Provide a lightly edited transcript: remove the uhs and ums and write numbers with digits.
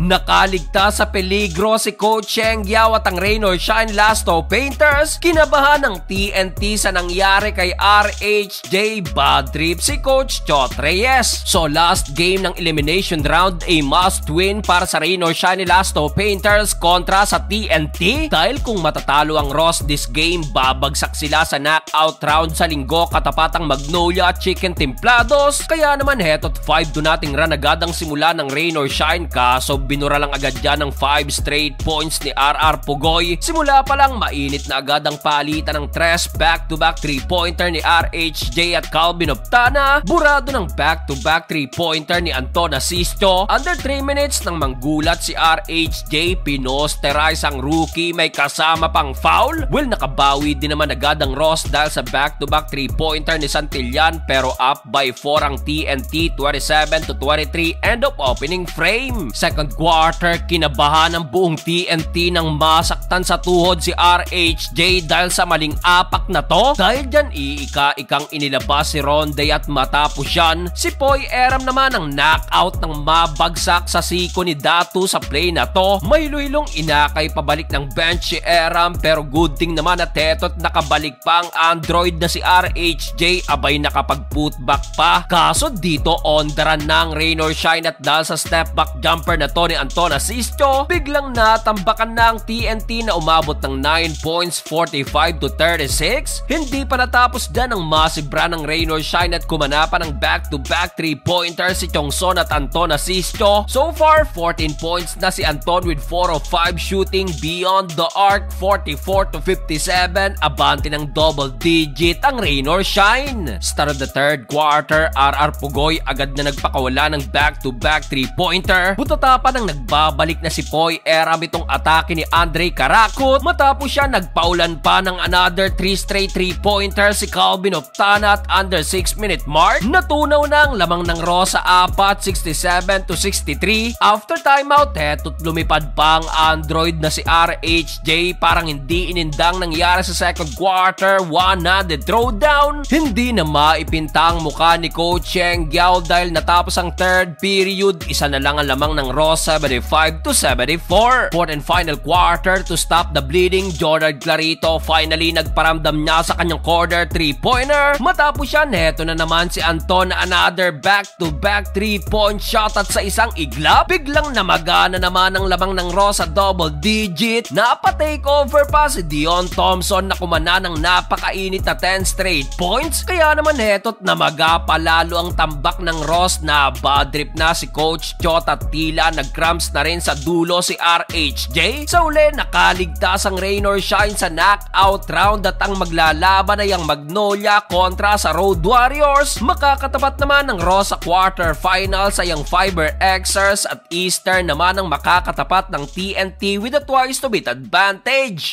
Nakaligtas sa peligro si Coach Cheng Yao at ang Rain or Shine Lasto Painters. Kinabahan ng TNT sa nangyari kay RHJ. Bad trip si Coach Chot Reyes. So last game ng elimination round a must win para sa Rain or Shine Lasto Painters kontra sa TNT. Dahil kung matatalo ang Ross this game, babagsak sila sa knockout round sa linggo katapat ang Magnolia at Chicken Templados. Kaya naman heto't 5 do nating run agad ang simula ng Rain or Shine, kaso binura lang agad yan ng 5 straight points ni RR Pugoy. Simula pa lang mainit na agad ang palitan ng 3 back-to-back 3-pointer ni RHJ at Calvin Optana. Burado ng back-to-back 3-pointer ni Anton Asisto. Under 3 minutes nang manggulat si RHJ, pinosterize ang rookie, may kasama pang foul. Well, nakabawi din naman agad ang Ross dahil sa back-to-back 3-pointer ni Santillan, pero up by 4 ang TNT, 27-23 end of opening frame. Second quarter, kinabahan ang buong TNT nang masaktan sa tuhod si RHJ dahil sa maling apak na to. Dahil dyan iika-ikang inilabas si Ronde at matapos yan, si Poy Eram naman ang knockout ng mabagsak sa siko ni Datu sa play na to. May luylong inakay pabalik ng bench si Eram, pero good thing naman at heto't nakabalik pa ang android na si RHJ, abay nakapag-putback pa. Kaso dito on the run ng Rain or Shine at dahil sa step back jumper na to ni Anton Asisto, biglang natambakan na ang TNT na umabot ng 9 points, 45-36. Hindi pa natapos dyan ang massive run ng Rain or Shine at kumanapan ng back-to-back 3-pointer si Chongson at Anton Asisto. So far, 14 points na si Anton with 4 of 5 shooting beyond the arc, 44-57. Abante ng double digit ang Rain or Shine. Start of the third quarter, RR Pugoy agad na nagpakawala ng back-to-back 3-pointer. Butata pa nang nagbabalik na si Poy Eram itong atake ni Andre Karakot. Matapos siya, nagpaulan pa ng another 3 straight 3-pointer si Calvin Optana at under 6-minute mark. Natunaw na ang lamang ng Ross sa apat, 67-63. After timeout, heto't lumipad pa ang android na si RHJ. Parang hindi inindang nangyari sa second quarter, one-handed throwdown. Hindi na maipinta ang mukha ni Coach Cheng Yao dahil natapos ang third period, isa na lang ang lamang ng Ross, 75-74. Fourth and final quarter, to stop the bleeding, Jordan Clarito finally nagparamdam niya sa kanyang corner 3-pointer. Matapos yan, heto na naman si Anton, another back-to-back 3-point shot at sa isang iglap, biglang namagana naman ang lamang ng Ross sa double digit. Napa-takeover pa si Dion Thompson na kumana ng napakainit na 10 straight points. Kaya naman heto't namaga palalo ang tambak ng Ross, na bad trip na si Coach Chot at tila nag-cramps na rin sa dulo si RHJ. Sa uli, nakaligtas ang Rain or Shine sa knockout round at ang maglalaban ay ang Magnolia kontra sa Road Warriors. Makakatapat naman ng Ross sa quarterfinals ay ang Fiber Xers at Eastern naman ang makakatapat ng TNT with a twice to beat advantage.